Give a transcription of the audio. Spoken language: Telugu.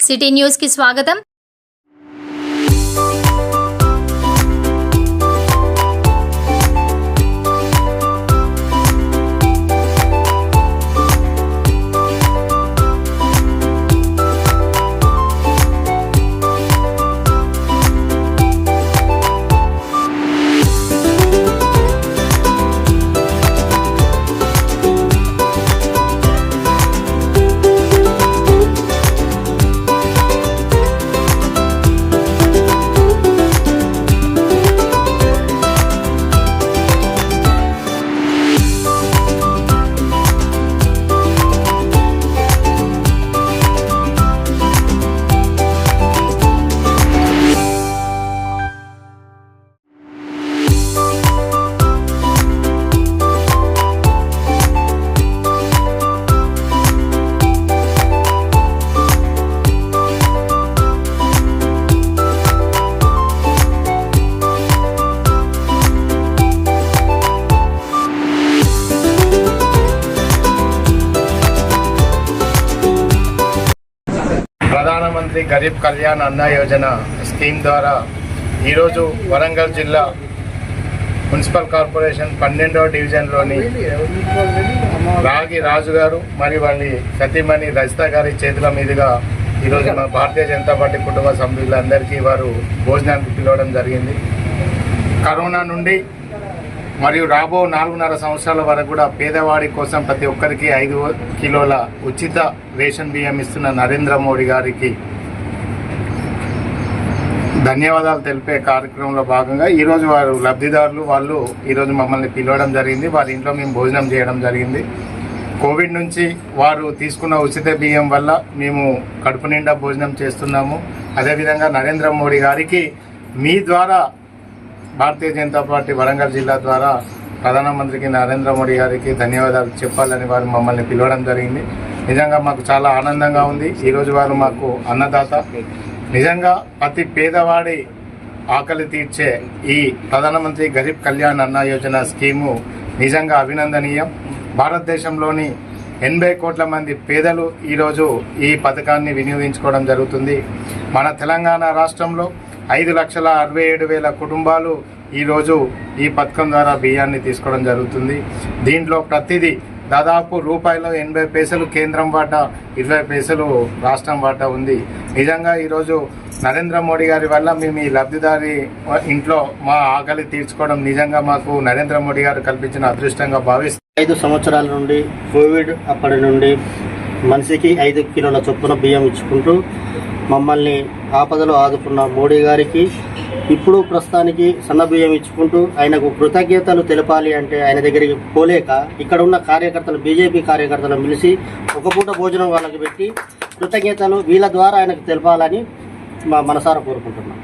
సిటీ న్యూస్ కి స్వాగతం. ప్రధానమంత్రి గరీబ్ కళ్యాణ్ అన్న యోజన స్కీమ్ ద్వారా ఈరోజు వరంగల్ జిల్లా మున్సిపల్ కార్పొరేషన్ 12వ డివిజన్లోని రాగి రాజు గారు మరియు వాళ్ళ సతీమణి రజిత గారి చేతుల మీదుగా ఈరోజు మన భారతీయ జనతా పార్టీ కుటుంబ సభ్యులందరికీ వారు భోజనానికి పిలవడం జరిగింది. కరోనా నుండి మరియు రాబో 4.5 సంవత్సరాల వరకు కూడా పేదవాడి కోసం ప్రతి ఒక్కరికి 5 కిలోల ఉచిత రేషన్ బియ్యం ఇస్తున్న నరేంద్ర మోడీ గారికి ధన్యవాదాలు తెలిపే కార్యక్రమంలో భాగంగా ఈరోజు వారు లబ్ధిదారులు వాళ్ళు ఈరోజు మమ్మల్ని పిలవడం జరిగింది. వారి ఇంట్లో మేము భోజనం చేయడం జరిగింది. కోవిడ్ నుంచి వారు తీసుకున్న ఉచిత బియ్యం వల్ల మేము కడుపు నిండా భోజనం చేస్తున్నాము. అదేవిధంగా నరేంద్ర మోడీ గారికి మీ ద్వారా భారతీయ జనతా పార్టీ వరంగల్ జిల్లా ద్వారా ప్రధానమంత్రికి నరేంద్ర మోడీ గారికి ధన్యవాదాలు చెప్పాలని వారు మమ్మల్ని పిలవడం జరిగింది. నిజంగా మాకు చాలా ఆనందంగా ఉంది. ఈరోజు వారు మాకు అన్నదాత. నిజంగా ప్రతి పేదవాడి ఆకలి తీర్చే ఈ ప్రధానమంత్రి గరీబ్ కళ్యాణ్ అన్న యోజన స్కీము నిజంగా అభినందనీయం. భారతదేశంలోని 80 కోట్ల మంది పేదలు ఈరోజు ఈ పథకాన్ని వినియోగించుకోవడం జరుగుతుంది. మన తెలంగాణ రాష్ట్రంలో 5,67,000 కుటుంబాలు ఈరోజు ఈ పథకం ద్వారా బియ్యాన్ని తీసుకోవడం జరుగుతుంది. దీంట్లో ప్రతిదీ దాదాపు రూపాయలు 80 పైసలు కేంద్రం వాటా, 20 పైసలు రాష్ట్రం వాటా ఉంది. నిజంగా ఈరోజు నరేంద్ర మోడీ గారి వల్ల మేము ఈ లబ్ధిదారి ఇంట్లో మా ఆకలి తీర్చుకోవడం నిజంగా మాకు నరేంద్ర మోడీ గారు కల్పించిన అదృష్టంగా భావిస్తాం. 5 సంవత్సరాల నుండి కోవిడ్ అప్పటి నుండి మనిషికి 5 కిలోల చొప్పున బియ్యం ఇచ్చుకుంటూ మమ్మల్ని ఆపదలో ఆదుకున్న మోడీ గారికి ఇప్పుడు ప్రస్తుతానికి సన్న బియ్యం ఇచ్చుకుంటూ ఆయనకు కృతజ్ఞతలు తెలపాలి అంటే ఆయన దగ్గరికి పోలేక ఇక్కడ ఉన్న కార్యకర్తలు బీజేపీ కార్యకర్తలు పిలిచి ఒక పూట భోజనం వాళ్ళకి పెట్టి కృతజ్ఞతలు వీళ్ళ ద్వారా ఆయనకు తెలపాలని మా మనసారా కోరుకుంటున్నాం.